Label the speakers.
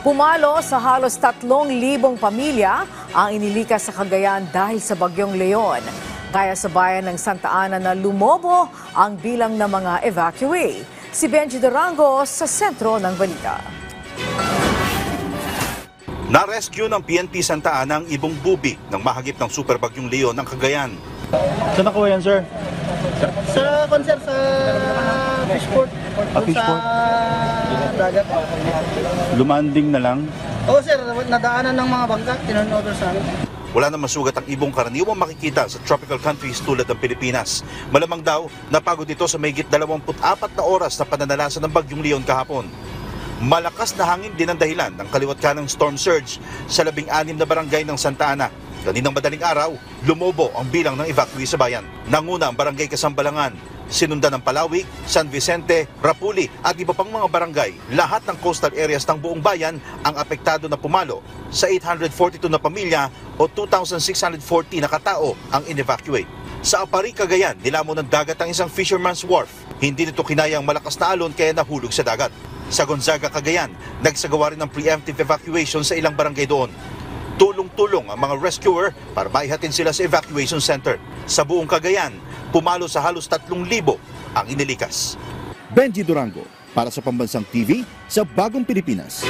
Speaker 1: Pumalo sa halos 3,000 pamilya ang inilikas sa Cagayan dahil sa Bagyong Leon. Kaya sa bayan ng Santa Ana na lumobo ang bilang ng mga evacuee. Si Benji Durango sa sentro ng balita.
Speaker 2: Na-rescue ng PNP Santa Ana ang ibong bubi ng mahagip ng Super Bagyong Leon ng Cagayan.
Speaker 3: Saan nakuha yan, sir?
Speaker 4: Sa concert sa fishport.
Speaker 3: Fishport?
Speaker 4: Sa dagat.
Speaker 3: Lumanding na lang.
Speaker 4: Oo sir, nadaanan ng mga bangka, tinurn-over sa amin.
Speaker 2: Wala nang masugat ang ibong karaniwang makikita sa tropical countries tulad ng Pilipinas. Malamang daw, napagod ito sa mahigit 24 na oras na pananalasan ng Bagyong Leon kahapon. Malakas na hangin din ang dahilan ng kaliwat kanang storm surge sa 16 na barangay ng Santa Ana. Kaninang madaling araw, lumobo ang bilang ng evacuee sa bayan. Nanguna ang barangay Kasambalangan, sinundan ng Palawig, San Vicente, Rapuli at iba pang mga barangay. Lahat ng coastal areas ng buong bayan ang apektado na pumalo sa 842 na pamilya o 2,640 na katao ang in-evacuate. Sa Apari, Cagayan, nilamon ng dagat ang isang fisherman's wharf. Hindi nito kinayang malakas na alon kaya nahulog sa dagat. Sa Gonzaga, Cagayan, nagsagawa rin ng preemptive evacuation sa ilang barangay doon. Tulong-tulong ang mga rescuer para maihatid sila sa evacuation center. Sa buong Cagayan, pumalo sa halos 3,000 ang inilikas.
Speaker 5: Benji Durango para sa Pambansang TV sa Bagong Pilipinas.